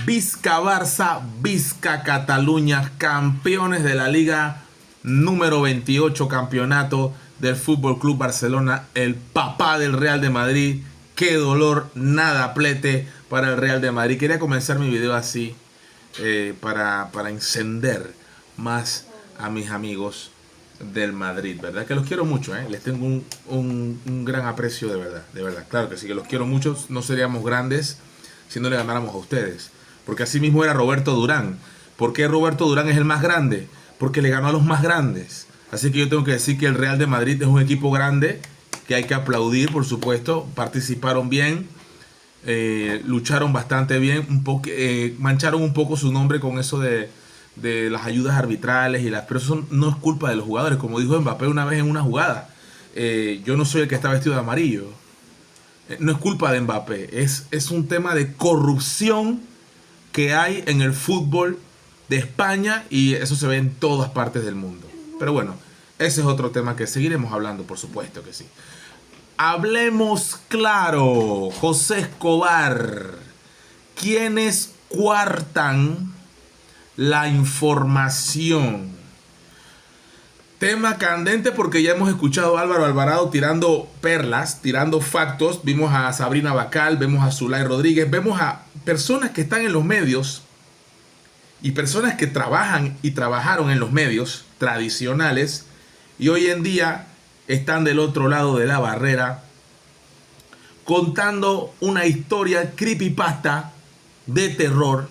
Visca Barça, Visca Cataluña, campeones de la Liga número 28, campeonato del Fútbol Club Barcelona, el papá del Real de Madrid. Qué dolor, nada plete para el Real de Madrid. Quería comenzar mi video así para encender más a mis amigos del Madrid, ¿verdad? Que los quiero mucho, les tengo un gran aprecio, de verdad, claro que sí, que los quiero mucho. No seríamos grandes si no le ganáramos a ustedes, porque así mismo era Roberto Durán. ¿Por qué Roberto Durán es el más grande? Porque le ganó a los más grandes. Así que yo tengo que decir que el Real de Madrid es un equipo grande, que hay que aplaudir, por supuesto. Participaron bien, lucharon bastante bien, mancharon un poco su nombre con eso de las ayudas arbitrales pero eso no es culpa de los jugadores. Como dijo Mbappé una vez en una jugada, yo no soy el que está vestido de amarillo. No es culpa de Mbappé, es un tema de corrupción que hay en el fútbol de España, y eso se ve en todas partes del mundo. Pero bueno, ese es otro tema que seguiremos hablando, por supuesto que sí. Hablemos claro. José Escobar, ¿quiénes cuartan la información? Tema candente porque ya hemos escuchado a Álvaro Alvarado tirando perlas, tirando factos. Vimos a Sabrina Bacal, vemos a Zulay Rodríguez, vemos a personas que están en los medios y personas que trabajan y trabajaron en los medios tradicionales y hoy en día están del otro lado de la barrera contando una historia creepypasta de terror,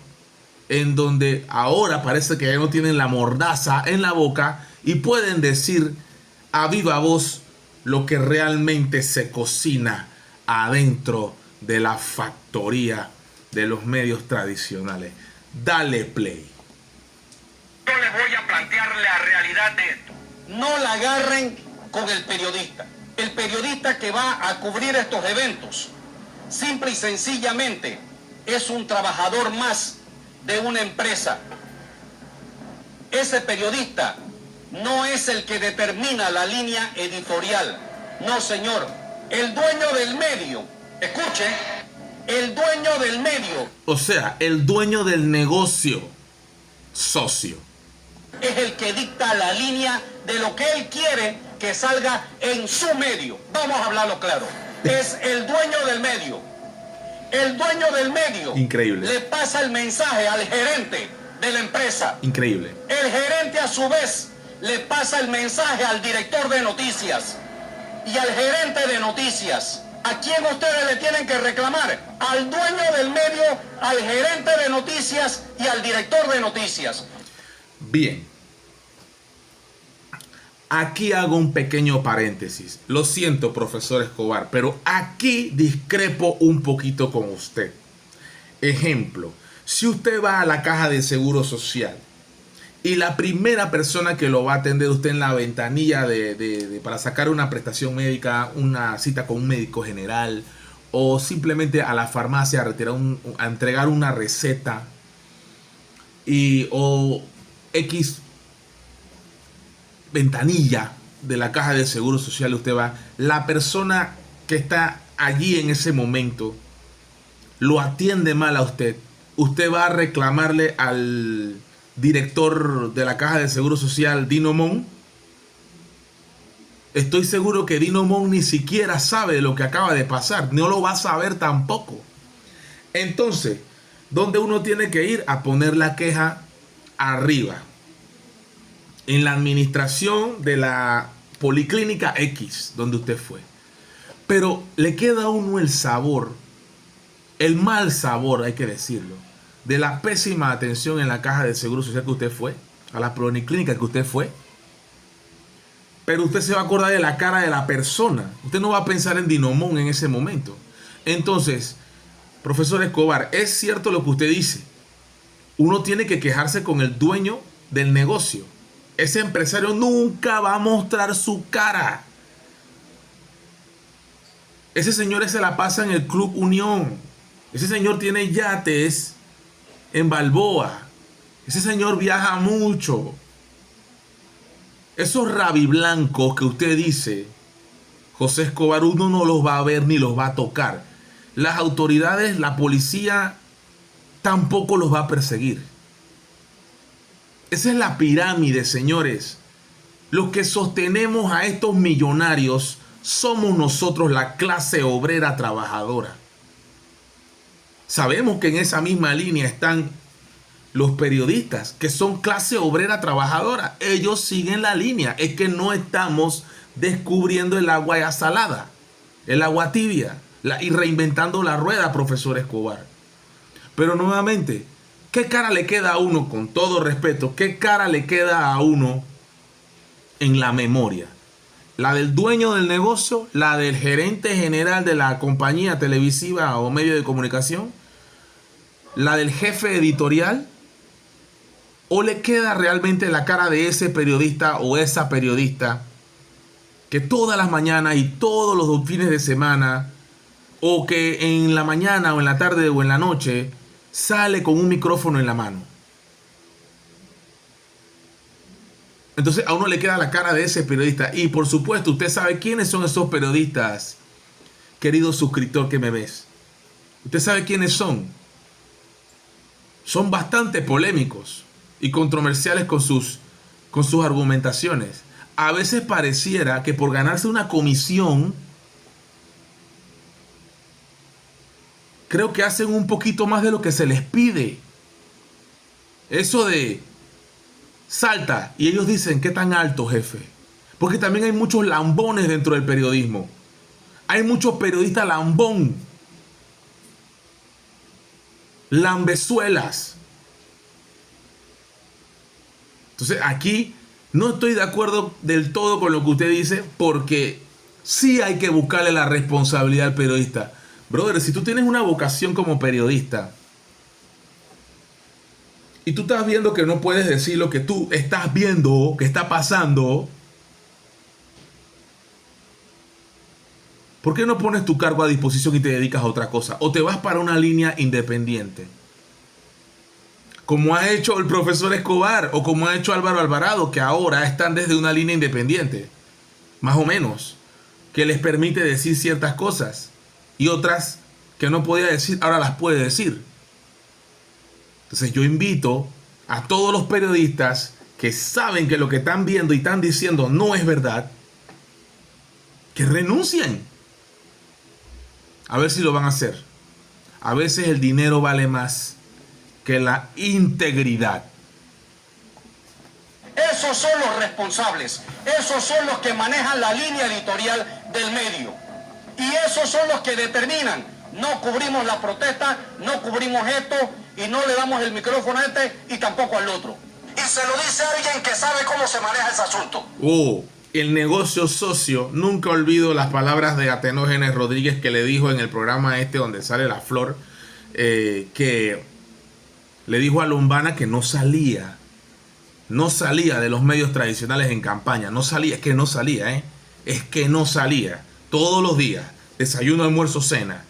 en donde ahora parece que ya no tienen la mordaza en la boca y pueden decir a viva voz lo que realmente se cocina adentro de la factoría de los medios tradicionales. Dale play. Yo les voy a plantear la realidad de esto. No la agarren con el periodista. El periodista que va a cubrir estos eventos, simple y sencillamente, es un trabajador más de una empresa. Ese periodista no es el que determina la línea editorial. No, señor. El dueño del medio, escuche, el dueño del medio, o sea, el dueño del negocio, socio, es el que dicta la línea de lo que él quiere que salga en su medio. Vamos a hablarlo claro. Es el dueño del medio. El dueño del medio, increíble, le pasa el mensaje al gerente de la empresa. Increíble. El gerente a su vez le pasa el mensaje al director de noticias y al gerente de noticias. ¿A quién ustedes le tienen que reclamar? Al dueño del medio, al gerente de noticias y al director de noticias. Bien. Aquí hago un pequeño paréntesis. Lo siento, profesor Escobar, pero aquí discrepo un poquito con usted. Ejemplo, si usted va a la caja de seguro social y la primera persona que lo va a atender usted en la ventanilla para sacar una prestación médica, una cita con un médico general, o simplemente a la farmacia a entregar una receta, o X ventanilla de la caja de seguro social, usted va, la persona que está allí en ese momento lo atiende mal a usted, usted va a reclamarle al director de la caja de seguro social, Dino Mon. Estoy seguro que Dino Mon ni siquiera sabe lo que acaba de pasar, no lo va a saber tampoco. Entonces, ¿dónde uno tiene que ir? A poner la queja arriba, en la administración de la Policlínica X, donde usted fue. Pero le queda a uno el sabor, el mal sabor, hay que decirlo, de la pésima atención en la caja de seguro social que usted fue, a la Policlínica que usted fue. Pero usted se va a acordar de la cara de la persona. Usted no va a pensar en Dinomón en ese momento. Entonces, profesor Escobar, es cierto lo que usted dice. Uno tiene que quejarse con el dueño del negocio. Ese empresario nunca va a mostrar su cara. Ese señor se la pasa en el Club Unión. Ese señor tiene yates en Balboa. Ese señor viaja mucho. Esos rabiblancos que usted dice, José Escobar, uno no los va a ver ni los va a tocar. Las autoridades, la policía tampoco los va a perseguir. Esa es la pirámide, señores. Los que sostenemos a estos millonarios somos nosotros, la clase obrera trabajadora. Sabemos que en esa misma línea están los periodistas, que son clase obrera trabajadora. Ellos siguen la línea. Es que no estamos descubriendo el agua ya salada, el agua tibia, y reinventando la rueda, profesor Escobar. Pero nuevamente, ¿qué cara le queda a uno, con todo respeto, qué cara le queda a uno en la memoria? ¿La del dueño del negocio? ¿La del gerente general de la compañía televisiva o medio de comunicación? ¿La del jefe editorial? ¿O le queda realmente la cara de ese periodista o esa periodista que todas las mañanas y todos los fines de semana, o que en la mañana o en la tarde o en la noche, sale con un micrófono en la mano? Entonces a uno le queda la cara de ese periodista. Y por supuesto, usted sabe quiénes son esos periodistas, querido suscriptor que me ves. Usted sabe quiénes son. Son bastante polémicos y controversiales con sus argumentaciones. A veces pareciera que por ganarse una comisión, creo que hacen un poquito más de lo que se les pide. Eso de salta y ellos dicen, ¿qué tan alto, jefe? Porque también hay muchos lambones dentro del periodismo. Hay muchos periodistas lambón, lambezuelas. Entonces aquí no estoy de acuerdo del todo con lo que usted dice, porque sí hay que buscarle la responsabilidad al periodista. Brother, si tú tienes una vocación como periodista y tú estás viendo que no puedes decir lo que tú estás viendo, que está pasando, ¿por qué no pones tu cargo a disposición y te dedicas a otra cosa? O te vas para una línea independiente, como ha hecho el profesor Escobar o como ha hecho Álvaro Alvarado, que ahora están desde una línea independiente, más o menos, que les permite decir ciertas cosas y otras que no podía decir, ahora las puede decir. Entonces yo invito a todos los periodistas que saben que lo que están viendo y están diciendo no es verdad, que renuncien. A ver si lo van a hacer. A veces el dinero vale más que la integridad. Esos son los responsables, esos son los que manejan la línea editorial del medio. Y esos son los que determinan, no cubrimos la protesta, no cubrimos esto y no le damos el micrófono a este y tampoco al otro. Y se lo dice alguien que sabe cómo se maneja ese asunto. El negocio socio. Nunca olvido las palabras de Atenógenes Rodríguez, que le dijo en el programa donde sale la flor, que le dijo a Lombana que no salía de los medios tradicionales en campaña. No salía, es que no salía. Todos los días, desayuno, almuerzo, cena.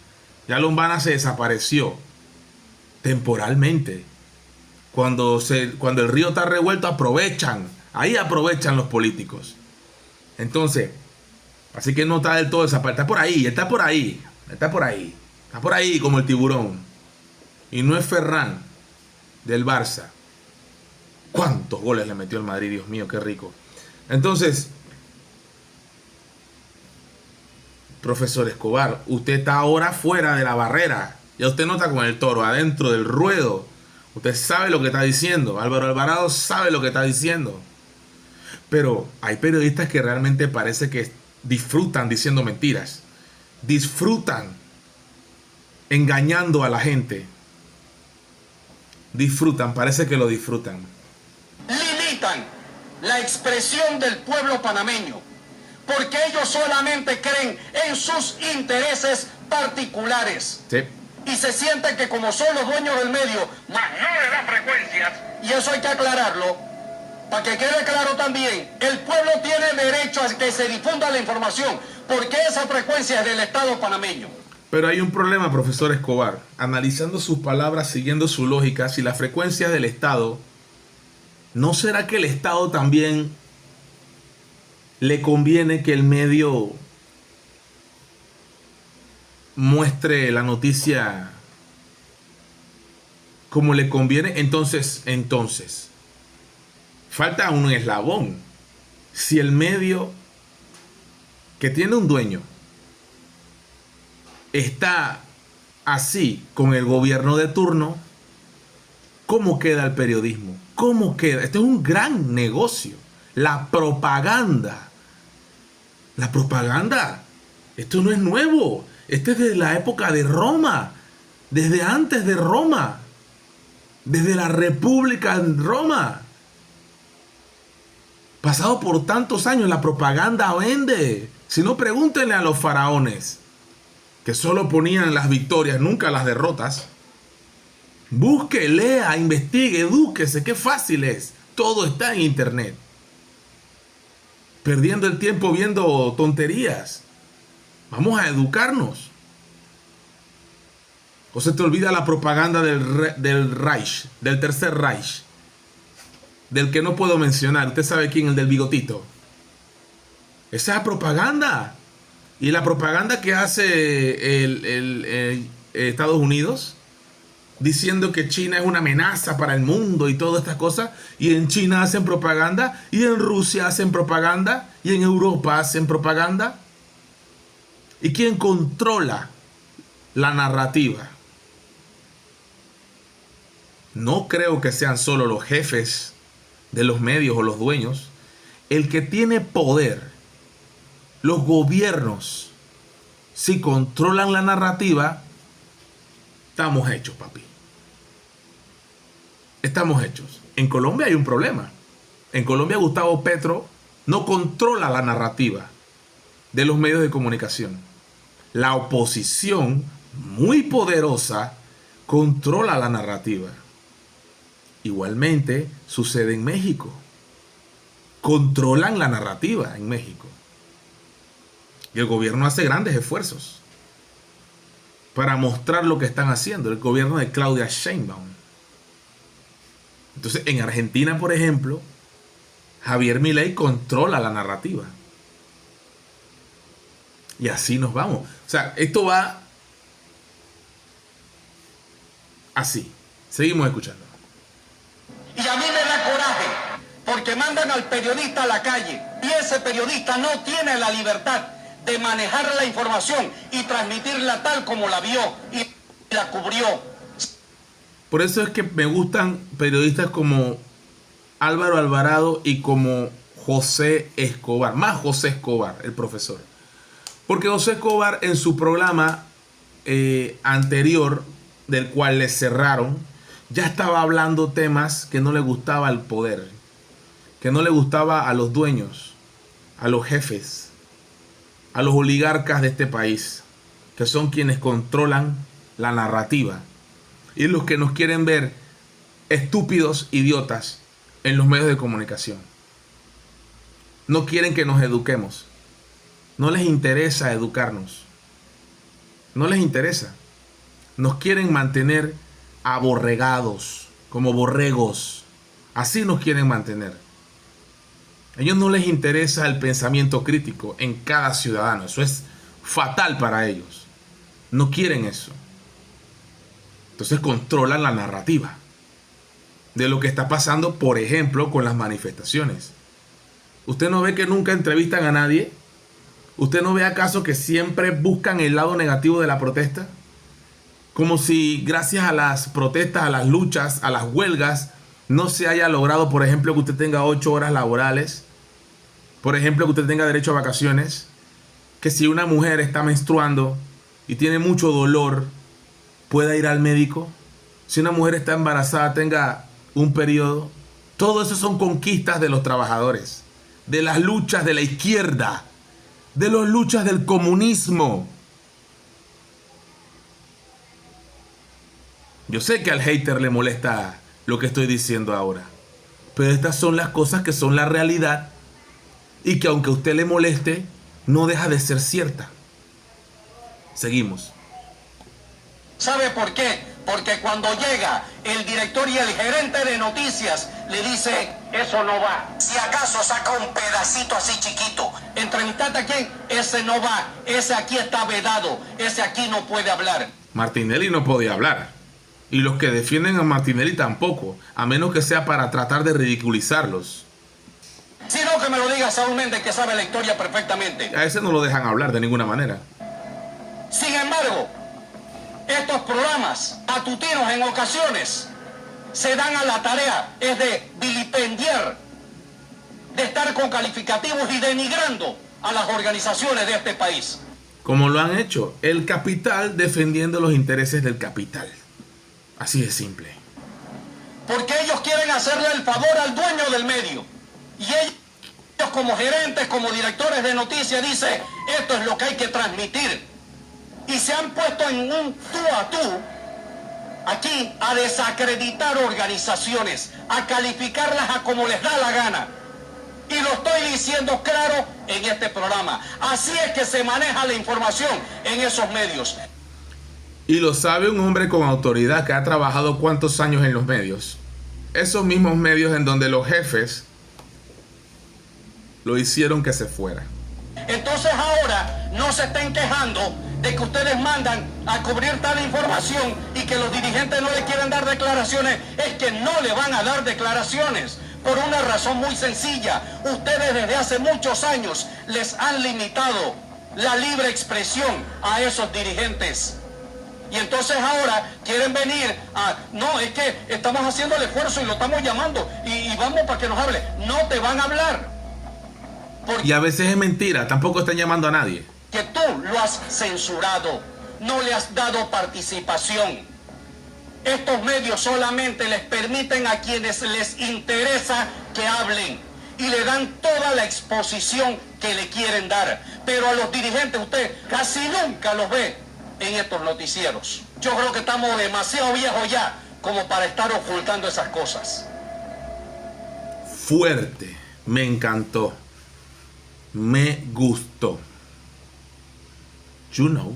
Ya Lombana se desapareció temporalmente. Cuando el río está revuelto, aprovechan los políticos. Entonces, así que no está del todo desaparecido. Está por ahí como el tiburón. Y no es Ferran del Barça. ¿Cuántos goles le metió el Madrid? Dios mío, qué rico. Entonces, profesor Escobar, usted está ahora fuera de la barrera. Ya usted no está con el toro adentro del ruedo. Usted sabe lo que está diciendo. Álvaro Alvarado sabe lo que está diciendo. Pero hay periodistas que realmente parece que disfrutan diciendo mentiras. Disfrutan engañando a la gente. Parece que lo disfrutan. Limitan la expresión del pueblo panameño, porque ellos solamente creen en sus intereses particulares. Sí. Y se sienten que como son los dueños del medio, más no le dan frecuencias. Y eso hay que aclararlo, para que quede claro también. El pueblo tiene derecho a que se difunda la información, porque esa frecuencia es del Estado panameño. Pero hay un problema, profesor Escobar. Analizando sus palabras, siguiendo su lógica, si la frecuencia es del Estado, ¿no será que el Estado también le conviene que el medio muestre la noticia como le conviene. Entonces, falta un eslabón. Si el medio que tiene un dueño está así con el gobierno de turno, ¿cómo queda el periodismo? ¿Cómo queda? Esto es un gran negocio. La propaganda. La propaganda. Esto no es nuevo. Esto es desde la época de Roma. Desde antes de Roma. Desde la República en Roma. Pasado por tantos años, la propaganda vende. Si no, pregúntenle a los faraones, que solo ponían las victorias, nunca las derrotas. Busque, lea, investigue, edúquese, qué fácil es. Todo está en internet. Perdiendo el tiempo viendo tonterías. Vamos a educarnos. ¿O se te olvida la propaganda del Reich, del Tercer Reich? Del que no puedo mencionar. Usted sabe quién, el del bigotito. Esa es propaganda. Y la propaganda que hace Estados Unidos, diciendo que China es una amenaza para el mundo y todas estas cosas. Y en China hacen propaganda, y en Rusia hacen propaganda, y en Europa hacen propaganda. ¿Y quién controla la narrativa? No creo que sean solo los jefes de los medios o los dueños. El que tiene poder, los gobiernos, si controlan la narrativa, estamos hechos, papi. Estamos hechos. En Colombia hay un problema. En Colombia Gustavo Petro no controla la narrativa de los medios de comunicación. La oposición, muy poderosa, controla la narrativa. Igualmente sucede en México. Controlan la narrativa en México. Y el gobierno hace grandes esfuerzos para mostrar lo que están haciendo. El gobierno de Claudia Sheinbaum. Entonces, en Argentina, por ejemplo, Javier Milei controla la narrativa. Y así nos vamos. O sea, esto va así. Seguimos escuchando. Y a mí me da coraje, porque mandan al periodista a la calle y ese periodista no tiene la libertad de manejar la información y transmitirla tal como la vio y la cubrió. Por eso es que me gustan periodistas como Álvaro Alvarado y como José Escobar. Más José Escobar, el profesor. Porque José Escobar en su programa anterior, del cual le cerraron, ya estaba hablando temas que no le gustaba al poder, que no le gustaba a los dueños, a los jefes, a los oligarcas de este país, que son quienes controlan la narrativa y los que nos quieren ver estúpidos, idiotas en los medios de comunicación. No quieren que nos eduquemos. No les interesa educarnos. No les interesa. Nos quieren mantener aborregados, como borregos. Así nos quieren mantener. A ellos no les interesa el pensamiento crítico en cada ciudadano. Eso es fatal para ellos. No quieren eso. Entonces controlan la narrativa de lo que está pasando, por ejemplo, con las manifestaciones. ¿Usted no ve que nunca entrevistan a nadie? ¿Usted no ve acaso que siempre buscan el lado negativo de la protesta? Como si gracias a las protestas, a las luchas, a las huelgas, no se haya logrado, por ejemplo, que usted tenga 8 horas laborales. Por ejemplo, que usted tenga derecho a vacaciones. Que si una mujer está menstruando y tiene mucho dolor, pueda ir al médico. Si una mujer está embarazada, tenga un periodo. Todo eso son conquistas de los trabajadores. De las luchas de la izquierda. De las luchas del comunismo. Yo sé que al hater le molesta lo que estoy diciendo ahora. Pero estas son las cosas que son la realidad. Y que aunque a usted le moleste, no deja de ser cierta. Seguimos. ¿Sabe por qué? Porque cuando llega el director y el gerente de noticias, le dice, eso no va. Si acaso saca un pedacito así chiquito. ¿Entrevistaste a quién? Ese no va. Ese aquí está vedado. Ese aquí no puede hablar. Martinelli no podía hablar. Y los que defienden a Martinelli tampoco, a menos que sea para tratar de ridiculizarlos. Sino que me lo diga Saúl Méndez, que sabe la historia perfectamente. A ese no lo dejan hablar de ninguna manera. Sin embargo, estos programas matutinos en ocasiones se dan a la tarea es de vilipendiar, de estar con calificativos y denigrando a las organizaciones de este país. Como lo han hecho, el capital defendiendo los intereses del capital. Así de simple. Porque ellos quieren hacerle el favor al dueño del medio. Y ellos como gerentes, como directores de noticias, dicen, esto es lo que hay que transmitir. Y se han puesto en un tú a tú, aquí, a desacreditar organizaciones, a calificarlas a como les da la gana. Y lo estoy diciendo claro en este programa. Así es que se maneja la información en esos medios. Y lo sabe un hombre con autoridad que ha trabajado cuántos años en los medios. Esos mismos medios en donde los jefes lo hicieron que se fuera. Entonces ahora no se estén quejando de que ustedes mandan a cubrir tal información y que los dirigentes no le quieren dar declaraciones. Es que no le van a dar declaraciones por una razón muy sencilla. Ustedes desde hace muchos años les han limitado la libre expresión a esos dirigentes. Y entonces ahora quieren venir a... No, es que estamos haciendo el esfuerzo y lo estamos llamando y vamos para que nos hable. No te van a hablar. Y a veces es mentira, tampoco están llamando a nadie. Que tú lo has censurado, no le has dado participación. Estos medios solamente les permiten a quienes les interesa que hablen y le dan toda la exposición que le quieren dar. Pero a los dirigentes usted casi nunca los ve en estos noticieros. Yo creo que estamos demasiado viejos ya como para estar ocultando esas cosas. Fuerte, me encantó, me gustó. You know.